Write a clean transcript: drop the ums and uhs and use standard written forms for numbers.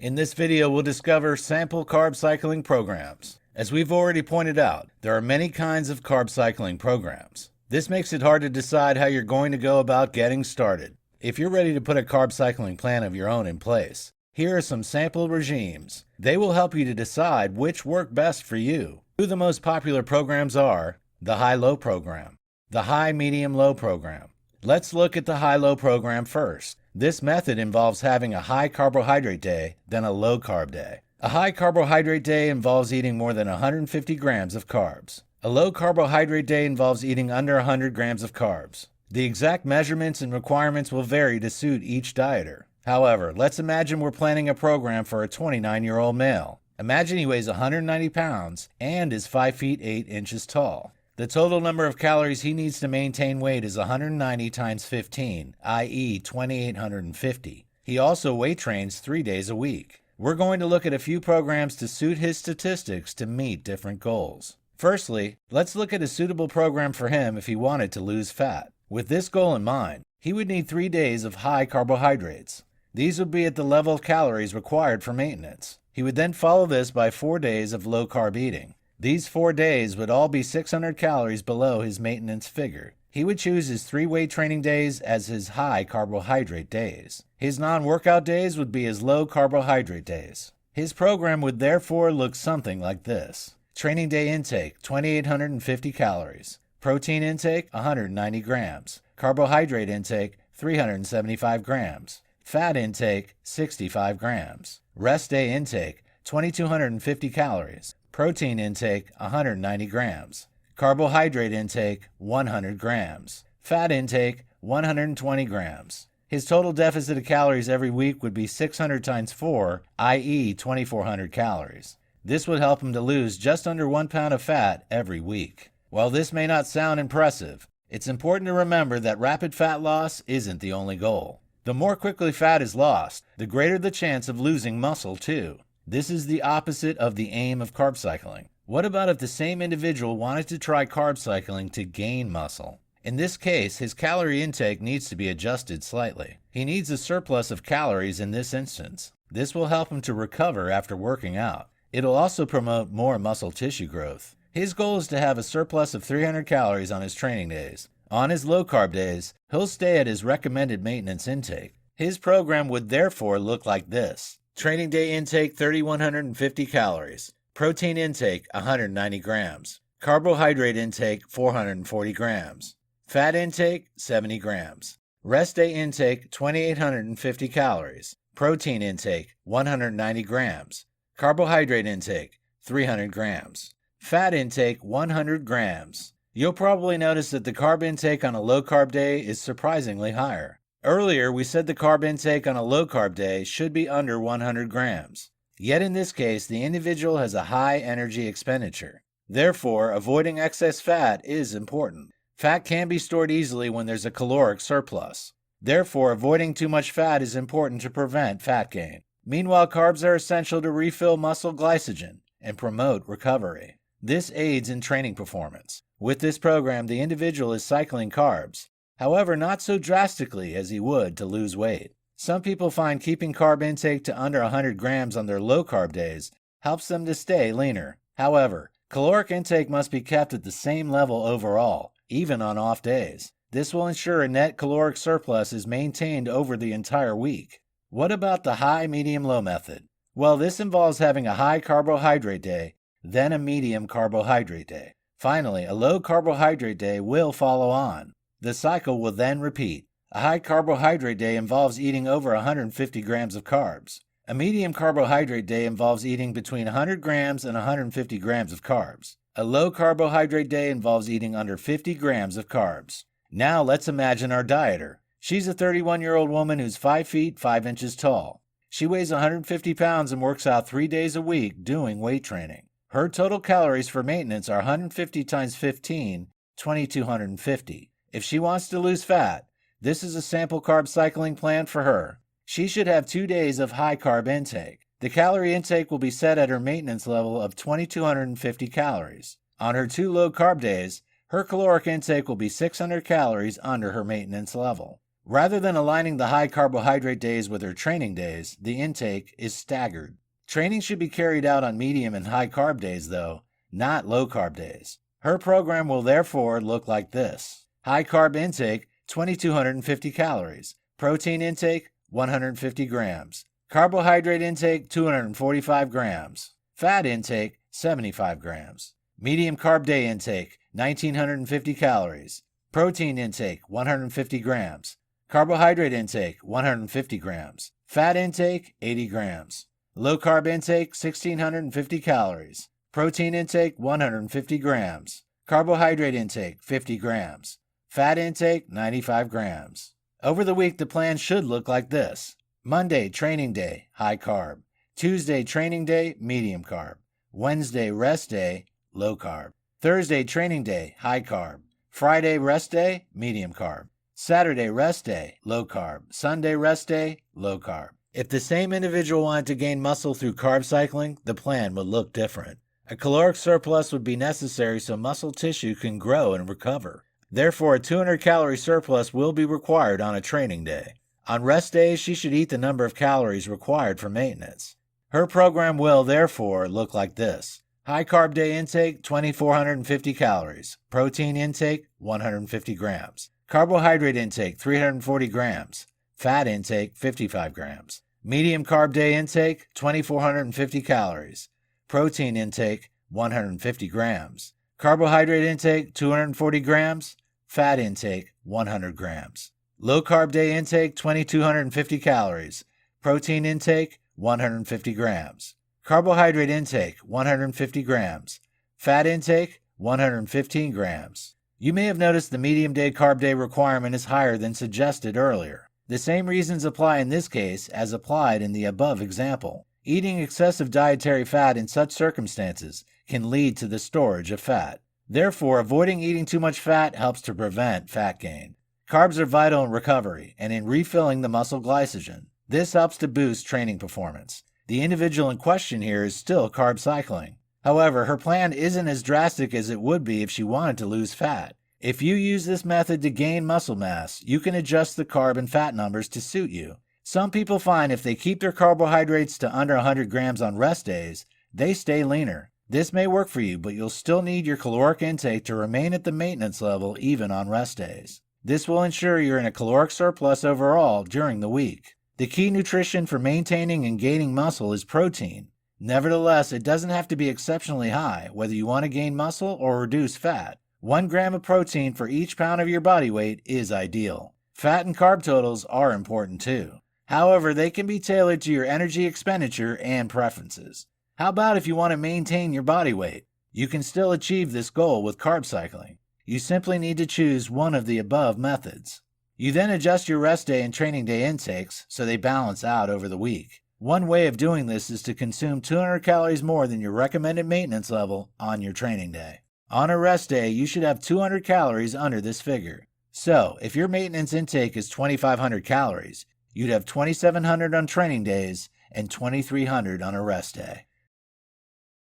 In this video, we'll discover sample carb cycling programs. As we've already pointed out, there are many kinds of carb cycling programs. This makes it hard to decide how you're going to go about getting started. If you're ready to put a carb cycling plan of your own in place, here are some sample regimes. They will help you to decide which work best for you. Two of the most popular programs are the high-low program, the high-medium-low program. Let's look at the high-low program first. This method involves having a high carbohydrate day, then a low carb day. A high carbohydrate day involves eating more than 150 grams of carbs. A low carbohydrate day involves eating under 100 grams of carbs. The exact measurements and requirements will vary to suit each dieter. However, let's imagine we're planning a program for a 29-year-old male. Imagine he weighs 190 pounds and is 5 feet 8 inches tall. The total number of calories he needs to maintain weight is 190 times 15, i.e. 2,850. He also weight trains 3 days a week. We're going to look at a few programs to suit his statistics to meet different goals. Firstly, let's look at a suitable program for him if he wanted to lose fat. With this goal in mind, he would need 3 days of high carbohydrates. These would be at the level of calories required for maintenance. He would then follow this by 4 days of low-carb eating. These 4 days would all be 600 calories below his maintenance figure. He would choose his 3 weight training days as his high carbohydrate days. His non-workout days would be his low carbohydrate days. His program would therefore look something like this. Training day intake, 2,850 calories. Protein intake, 190 grams. Carbohydrate intake, 375 grams. Fat intake, 65 grams. Rest day intake, 2,250 calories. Protein intake, 190 grams. Carbohydrate intake, 100 grams. Fat intake, 120 grams. His total deficit of calories every week would be 600 times 4, i.e. 2,400 calories. This would help him to lose just under 1 pound of fat every week. While this may not sound impressive, it's important to remember that rapid fat loss isn't the only goal. The more quickly fat is lost, the greater the chance of losing muscle too. This is the opposite of the aim of carb cycling. What about if the same individual wanted to try carb cycling to gain muscle? In this case, his calorie intake needs to be adjusted slightly. He needs a surplus of calories in this instance. This will help him to recover after working out. It'll also promote more muscle tissue growth. His goal is to have a surplus of 300 calories on his training days. On his low-carb days, he'll stay at his recommended maintenance intake. His program would therefore look like this. Training day intake, 3,150 calories. Protein intake, 190 grams. Carbohydrate intake, 440 grams. Fat intake, 70 grams. Rest day intake, 2,850 calories. Protein intake, 190 grams. Carbohydrate intake, 300 grams. Fat intake, 100 grams. You'll probably notice that the carb intake on a low-carb day is surprisingly higher. Earlier, we said the carb intake on a low-carb day should be under 100 grams. Yet in this case, the individual has a high energy expenditure. Therefore, avoiding excess fat is important. Fat can be stored easily when there's a caloric surplus. Therefore, avoiding too much fat is important to prevent fat gain. Meanwhile, carbs are essential to refill muscle glycogen and promote recovery. This aids in training performance. With this program, the individual is cycling carbs. However, not so drastically as he would to lose weight. Some people find keeping carb intake to under 100 grams on their low-carb days helps them to stay leaner. However, caloric intake must be kept at the same level overall, even on off days. This will ensure a net caloric surplus is maintained over the entire week. What about the high, medium, low method? Well, this involves having a high carbohydrate day, then a medium carbohydrate day. Finally, a low carbohydrate day will follow on. The cycle will then repeat. A high carbohydrate day involves eating over 150 grams of carbs. A medium carbohydrate day involves eating between 100 grams and 150 grams of carbs. A low carbohydrate day involves eating under 50 grams of carbs. Now let's imagine our dieter. She's a 31-year-old woman who's 5 feet 5 inches tall. She weighs 150 pounds and works out 3 days a week doing weight training. Her total calories for maintenance are 150 times 15, 2,250. If she wants to lose fat, this is a sample carb cycling plan for her. She should have 2 days of high carb intake. The calorie intake will be set at her maintenance level of 2,250 calories. On her 2 low carb days, her caloric intake will be 600 calories under her maintenance level. Rather than aligning the high carbohydrate days with her training days, the intake is staggered. Training should be carried out on medium and high carb days, though, not low carb days. Her program will therefore look like this. High carb intake, 2,250 calories. Protein intake, 150 grams. Carbohydrate intake, 245 grams. Fat intake, 75 grams. Medium carb day intake, 1,950 calories. Protein intake, 150 grams. Carbohydrate intake, 150 grams. Fat intake, 80 grams. Low carb intake, 1,650 calories. Protein intake, 150 grams. Carbohydrate intake, 50 grams. Fat intake, 95 grams. Over the week, the plan should look like this. Monday, training day, high carb. Tuesday, training day, medium carb. Wednesday, rest day, low carb. Thursday, training day, high carb. Friday, rest day, medium carb. Saturday, rest day, low carb. Sunday, rest day, low carb. If the same individual wanted to gain muscle through carb cycling, the plan would look different. A caloric surplus would be necessary so muscle tissue can grow and recover. Therefore, a 200-calorie surplus will be required on a training day. On rest days, she should eat the number of calories required for maintenance. Her program will, therefore, look like this. High carb day intake, 2,450 calories. Protein intake, 150 grams. Carbohydrate intake, 340 grams. Fat intake, 55 grams. Medium carb day intake, 2,450 calories. Protein intake, 150 grams. Carbohydrate intake, 240 grams. Fat intake, 100 grams. Low carb day intake, 2,250 calories. Protein intake, 150 grams. Carbohydrate intake, 150 grams. Fat intake, 115 grams. You may have noticed the medium day carb day requirement is higher than suggested earlier. The same reasons apply in this case as applied in the above example. Eating excessive dietary fat in such circumstances can lead to the storage of fat. Therefore, avoiding eating too much fat helps to prevent fat gain. Carbs are vital in recovery and in refilling the muscle glycogen. This helps to boost training performance. The individual in question here is still carb cycling. However, her plan isn't as drastic as it would be if she wanted to lose fat. If you use this method to gain muscle mass, you can adjust the carb and fat numbers to suit you. Some people find if they keep their carbohydrates to under 100 grams on rest days, they stay leaner. This may work for you, but you'll still need your caloric intake to remain at the maintenance level even on rest days. This will ensure you're in a caloric surplus overall during the week. The key nutrition for maintaining and gaining muscle is protein. Nevertheless, it doesn't have to be exceptionally high, whether you want to gain muscle or reduce fat. 1 gram of protein for each pound of your body weight is ideal. Fat and carb totals are important too. However, they can be tailored to your energy expenditure and preferences. How about if you want to maintain your body weight? You can still achieve this goal with carb cycling. You simply need to choose one of the above methods. You then adjust your rest day and training day intakes so they balance out over the week. One way of doing this is to consume 200 calories more than your recommended maintenance level on your training day. On a rest day, you should have 200 calories under this figure. So, if your maintenance intake is 2,500 calories, you'd have 2,700 on training days and 2,300 on a rest day.